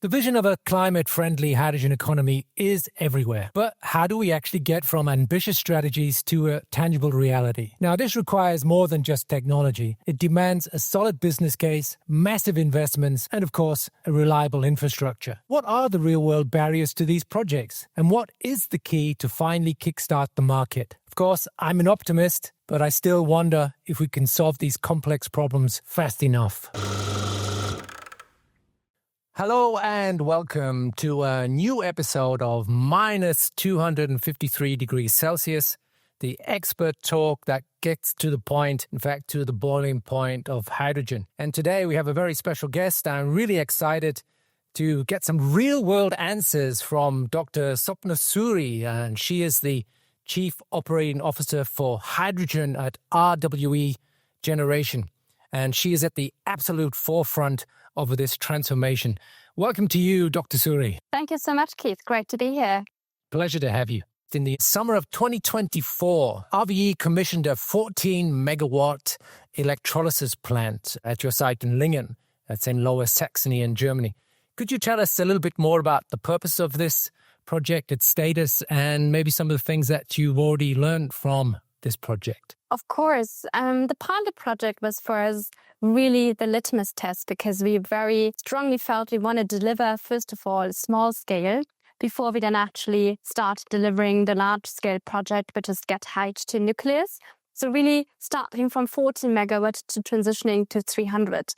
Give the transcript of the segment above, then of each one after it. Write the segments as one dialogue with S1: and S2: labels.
S1: The vision of a climate-friendly hydrogen economy is everywhere. But how do we actually get from ambitious strategies to a tangible reality? Now, this requires more than just technology. It demands a solid business case, massive investments, and of course, a reliable infrastructure. What are the real-world barriers to these projects? And what is the key to finally kickstart the market? Of course, I'm an optimist, but I still wonder if we can solve these complex problems fast enough. Hello and welcome to a new episode of minus 253 degrees Celsius, the expert talk that gets to the point, in fact, to the boiling point of hydrogen. And today we have a very special guest. I'm really excited to get some real-world answers from Dr. Sopna Sury, and she is the Chief Operating Officer for Hydrogen at RWE Generation. And she is at the absolute forefront of this transformation. Welcome to you, Dr. Sury.
S2: Thank you so much, Keith. Great to be here.
S1: Pleasure to have you. In the summer of 2024, RWE commissioned a 14-megawatt electrolysis plant at your site in Lingen. That's in Lower Saxony in Germany. Could you tell us a little bit more about the purpose of this project, its status, and maybe some of the things that you've already learned from this project?
S2: Of course. The pilot project was for us really the litmus test because we very strongly felt we want to deliver, first of all, small scale before we then actually start delivering the large scale project, which is GET H2 Nukleus. So really starting from 14 megawatt to transitioning to 300.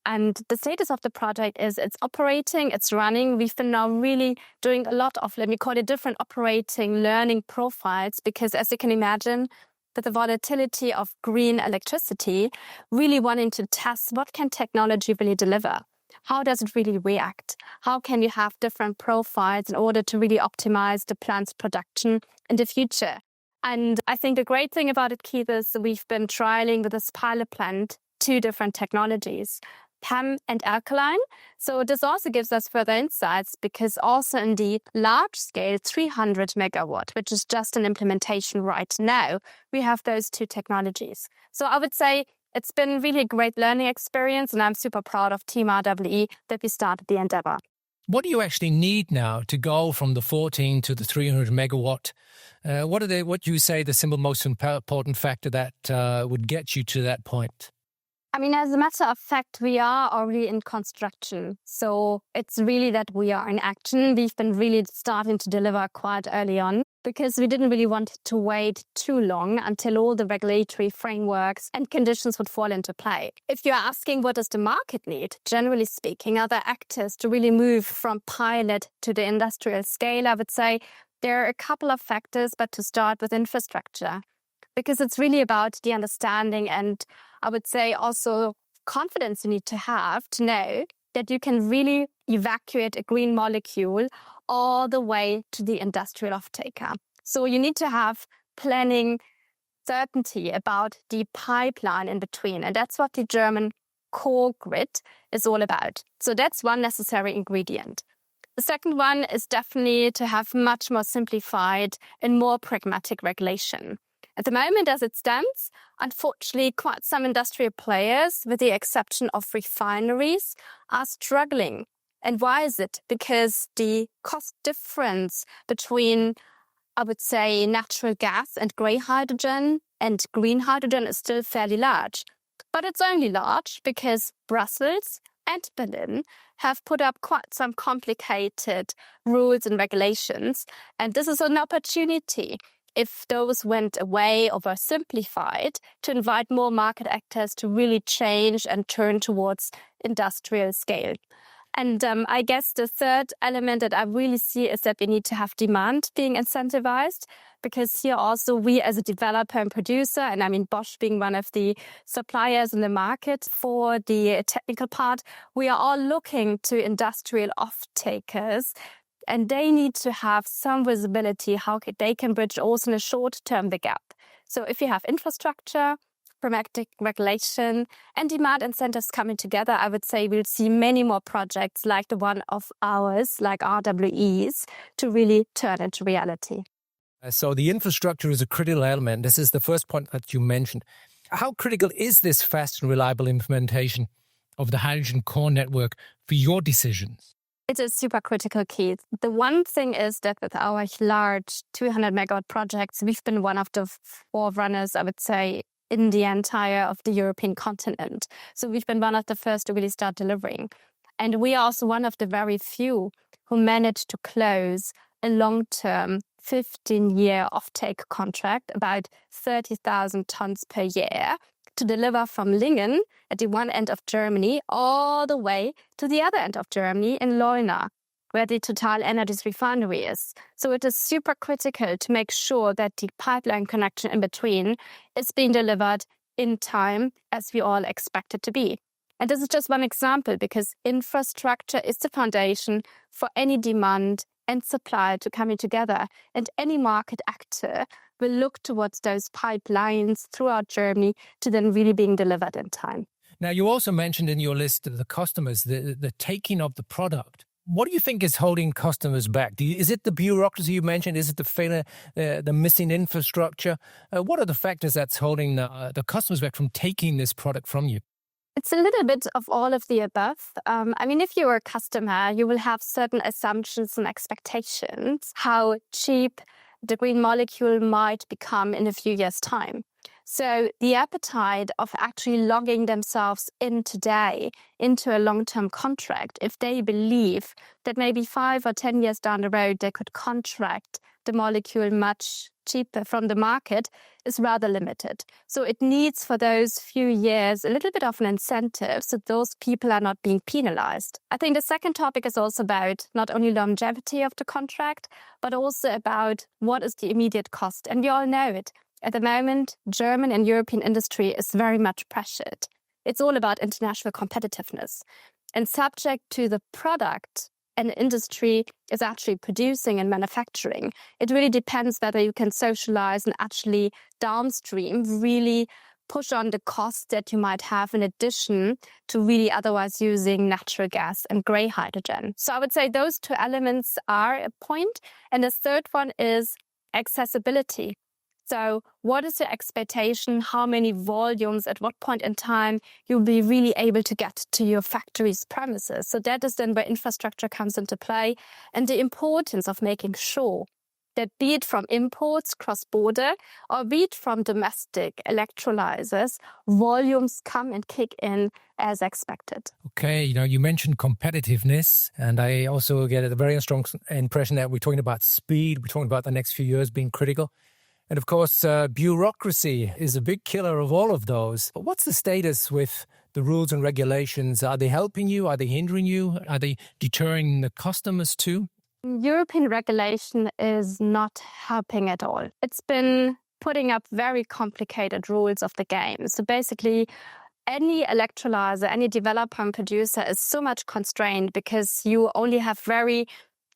S2: And the status of the project is it's operating, it's running. We've been now really doing a lot of, let me call it, different operating learning profiles because as you can imagine, with the volatility of green electricity, really wanting to test what can technology really deliver? How does it really react? How can you have different profiles in order to really optimize the plant's production in the future? And I think the great thing about it, Keith, is we've been trialing with this pilot plant 2 different technologies, PEM and alkaline. So this also gives us further insights because also in the large scale 300 megawatt, which is just an implementation right now, we have those 2 technologies. So I would say it's been really a great learning experience and I'm super proud of Team RWE that we started the endeavor.
S1: What do you actually need now to go from the 14 to the 300 megawatt? What do you say the single most important factor that would get you to that point?
S2: I mean, as a matter of fact, we are already in construction. So it's really that we are in action. We've been really starting to deliver quite early on because we didn't really want to wait too long until all the regulatory frameworks and conditions would fall into play. If you're asking what does the market need, generally speaking, other actors to really move from pilot to the industrial scale, I would say there are a couple of factors, but to start with infrastructure. Because it's really about the understanding and I would say also confidence you need to have to know that you can really evacuate a green molecule all the way to the industrial off-taker. So you need to have planning certainty about the pipeline in between. And that's what the German core grid is all about. So that's one necessary ingredient. The second one is definitely to have much more simplified and more pragmatic regulation. At the moment, as it stands, unfortunately, quite some industrial players, with the exception of refineries, are struggling. And why is it? Because the cost difference between, I would say, natural gas and grey hydrogen and green hydrogen is still fairly large. But it's only large because Brussels and Berlin have put up quite some complicated rules and regulations. And this is an opportunity, if those went away or were simplified, to invite more market actors to really change and turn towards industrial scale. And I guess the third element that I really see is that we need to have demand being incentivized, because here also we as a developer and producer, and I mean Bosch being one of the suppliers in the market for the technical part, we are all looking to industrial off-takers. And they need to have some visibility how they can bridge also in the short term the gap. So if you have infrastructure, pragmatic regulation and demand incentives coming together, I would say we'll see many more projects like the one of ours, like RWE's, to really turn into reality.
S1: So the infrastructure is a critical element. This is the first point that you mentioned. How critical is this fast and reliable implementation of the hydrogen core network for your decisions?
S2: It is super critical, Keith. The one thing is that with our large 200 megawatt projects, we've been one of the forerunners, I would say, in the entire of the European continent. So we've been one of the first to really start delivering. And we are also one of the very few who managed to close a long-term 15-year offtake contract, about 30,000 tons per year, to deliver from Lingen at the one end of Germany all the way to the other end of Germany in Leuna, where the Total Energies refinery is. So it is super critical to make sure that the pipeline connection in between is being delivered in time as we all expect it to be. And this is just one example, because infrastructure is the foundation for any demand and supply to coming together. And any market actor will look towards those pipelines throughout Germany to then really being delivered in time.
S1: Now, you also mentioned in your list of the customers, the taking of the product. What do you think is holding customers back? Is it the bureaucracy you mentioned? Is it the failure, the missing infrastructure? What are the factors that's holding the customers back from taking this product from you?
S2: It's a little bit of all of the above. If you're a customer, you will have certain assumptions and expectations how cheap the green molecule might become in a few years' time. So the appetite of actually logging themselves in today into a long-term contract, if they believe that maybe 5 or 10 years down the road they could contract the molecule much cheaper from the market, is rather limited. So it needs for those few years a little bit of an incentive so those people are not being penalized. I think the second topic is also about not only longevity of the contract, but also about what is the immediate cost. And we all know it. At the moment, German and European industry is very much pressured. It's all about international competitiveness. And subject to the product an industry is actually producing and manufacturing, it really depends whether you can socialize and actually downstream really push on the costs that you might have in addition to really otherwise using natural gas and grey hydrogen. So I would say those two elements are a point. And the third one is accessibility. So what is your expectation? How many volumes at what point in time you'll be really able to get to your factory's premises? So that is then where infrastructure comes into play, and the importance of making sure that, be it from imports cross-border or be it from domestic electrolyzers, volumes come and kick in as expected.
S1: Okay, you mentioned competitiveness, and I also get a very strong impression that we're talking about speed, we're talking about the next few years being critical. And of course, bureaucracy is a big killer of all of those. But what's the status with the rules and regulations? Are they helping you? Are they hindering you? Are they deterring the customers too?
S2: European regulation is not helping at all. It's been putting up very complicated rules of the game. So basically, any electrolyzer, any developer and producer is so much constrained because you only have very,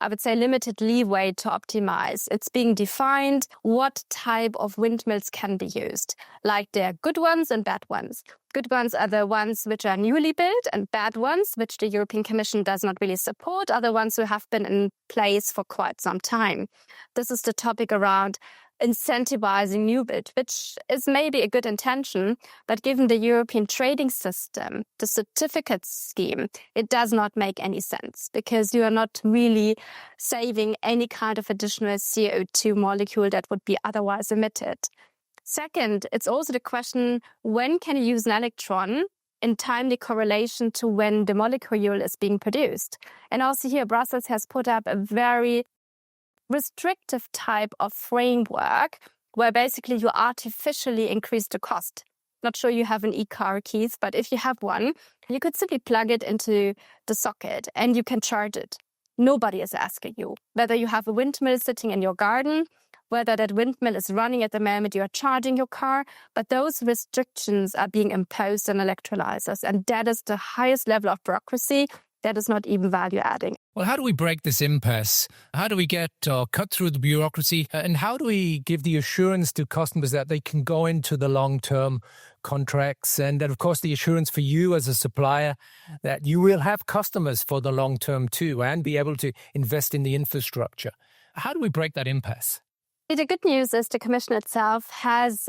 S2: I would say, limited leeway to optimize. It's being defined what type of windmills can be used. Like there are good ones and bad ones. Good ones are the ones which are newly built, and bad ones, which the European Commission does not really support, are the ones who have been in place for quite some time. This is the topic around incentivizing new build, which is maybe a good intention, but given the European trading system, the certificate scheme, it does not make any sense because you are not really saving any kind of additional CO2 molecule that would be otherwise emitted. Second, it's also the question, when can you use an electron in timely correlation to when the molecule is being produced? And also here, Brussels has put up a very restrictive type of framework where basically you artificially increase the cost. Not sure you have an e-car, Keith, but if you have one, you could simply plug it into the socket and you can charge it. Nobody is asking you whether you have a windmill sitting in your garden, whether that windmill is running at the moment you are charging your car, but those restrictions are being imposed on electrolyzers, and that is the highest level of bureaucracy. That is not even value adding.
S1: Well, how do we break this impasse? How do we get cut through the bureaucracy? And how do we give the assurance to customers that they can go into the long-term contracts? And that, of course, the assurance for you as a supplier that you will have customers for the long term too and be able to invest in the infrastructure. How do we break that impasse?
S2: The good news is the Commission itself has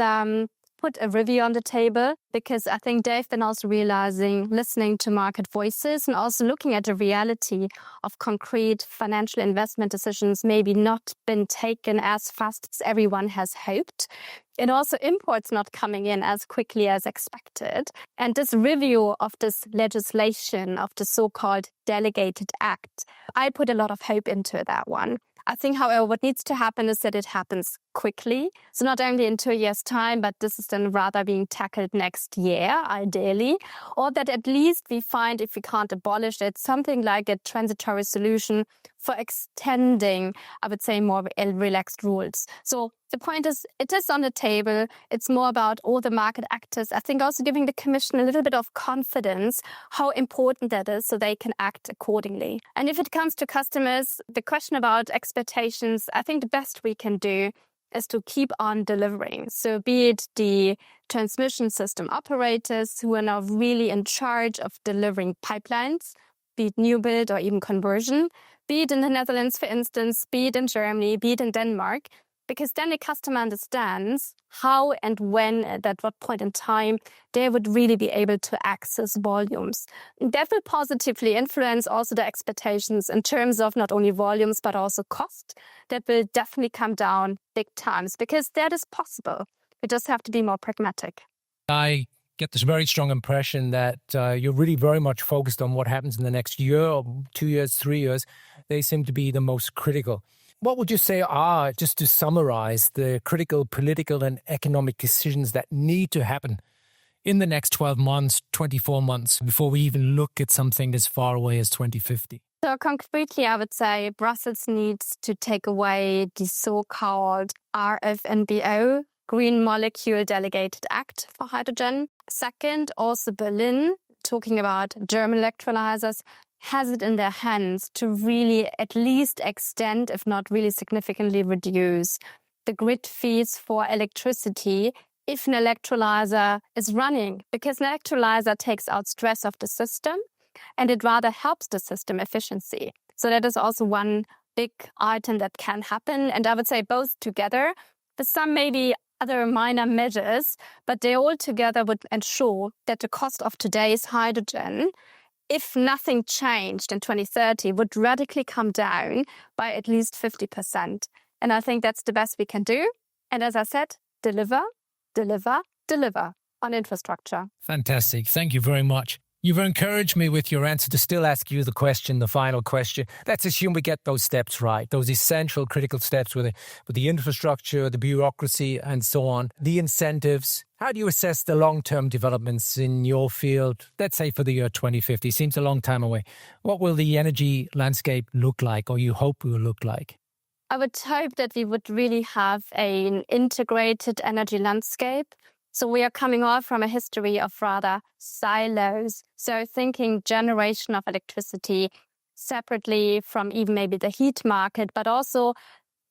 S2: put a review on the table because I think they've been also realizing, listening to market voices and also looking at the reality of concrete financial investment decisions maybe not been taken as fast as everyone has hoped. And also imports not coming in as quickly as expected. And this review of this legislation, of the so-called Delegated Act, I put a lot of hope into that one. I think, however, what needs to happen is that it happens quickly. So not only in 2 years' time, but this is then rather being tackled next year, ideally. Or that at least we find, if we can't abolish it, something like a transitory solution for extending, I would say, more relaxed rules. So the point is, it is on the table. It's more about all the market actors. I think also giving the Commission a little bit of confidence how important that is so they can act accordingly. And if it comes to customers, the question about expectations, I think the best we can do is to keep on delivering. So be it the transmission system operators who are now really in charge of delivering pipelines, be it new build or even conversion, be it in the Netherlands, for instance, be it in Germany, be it in Denmark, because then the customer understands how and when, at what point in time, they would really be able to access volumes. That will positively influence also the expectations in terms of not only volumes, but also cost. That will definitely come down big times because that is possible. We just have to be more pragmatic.
S1: I get this very strong impression that you're really very much focused on what happens in the next year or 2 years, 3 years. They seem to be the most critical. What would you say are, just to summarize, the critical political and economic decisions that need to happen in the next 12 months, 24 months, before we even look at something as far away as 2050?
S2: So concretely, I would say Brussels needs to take away the so-called RFNBO, Green Molecule Delegated Act for hydrogen. Second, also Berlin, talking about German electrolyzers, has it in their hands to really at least extend, if not really significantly reduce, the grid fees for electricity if an electrolyzer is running. Because an electrolyzer takes out stress of the system and it rather helps the system efficiency. So that is also one big item that can happen. And I would say both together, with some maybe other minor measures, but they all together would ensure that the cost of today's hydrogen, if nothing changed in 2030, would radically come down by at least 50%. And I think that's the best we can do. And as I said, deliver, deliver, deliver on infrastructure.
S1: Fantastic. Thank you very much. You've encouraged me with your answer to still ask you the question, the final question. Let's assume we get those steps right, those essential critical steps with the infrastructure, the bureaucracy, and so on, the incentives. How do you assess the long-term developments in your field, let's say for the year 2050? Seems a long time away. What will the energy landscape look like, or you hope will look like?
S2: I would hope that we would really have an integrated energy landscape. So we are coming off from a history of rather silos. So thinking generation of electricity separately from even maybe the heat market, but also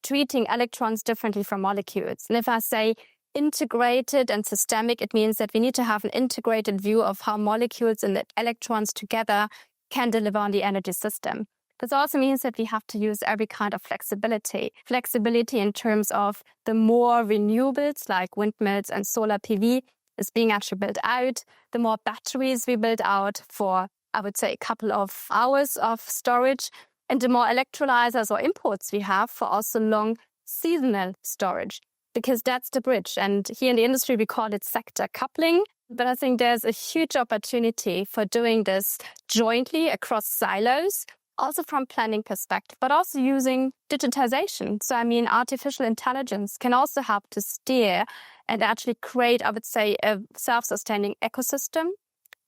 S2: treating electrons differently from molecules. And if I say integrated and systemic, it means that we need to have an integrated view of how molecules and the electrons together can deliver on the energy system. This also means that we have to use every kind of flexibility. Flexibility in terms of the more renewables like windmills and solar PV is being actually built out, the more batteries we build out for, I would say, a couple of hours of storage, and the more electrolyzers or imports we have for also long seasonal storage, because that's the bridge. And here in the industry, we call it sector coupling. But I think there's a huge opportunity for doing this jointly across silos, also from planning perspective, but also using digitization. So, I mean, artificial intelligence can also help to steer and actually create, I would say, a self-sustaining ecosystem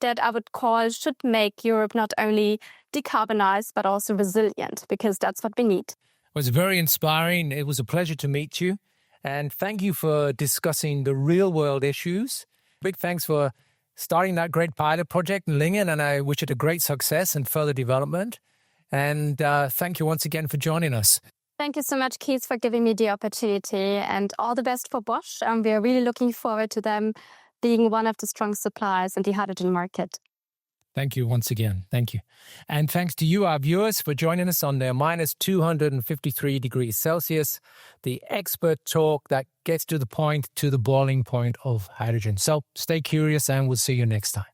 S2: that I would call should make Europe not only decarbonized, but also resilient, because that's what we need. It
S1: was very inspiring. It was a pleasure to meet you. And thank you for discussing the real world issues. Big thanks for starting that great pilot project in Lingen, and I wish it a great success and further development. And thank you once again for joining us.
S2: Thank you so much, Keith, for giving me the opportunity, and all the best for Bosch. We are really looking forward to them being one of the strong suppliers in the hydrogen market.
S1: Thank you once again. Thank you. And thanks to you, our viewers, for joining us on the minus 253 degrees Celsius, the expert talk that gets to the point, to the boiling point of hydrogen. So stay curious and we'll see you next time.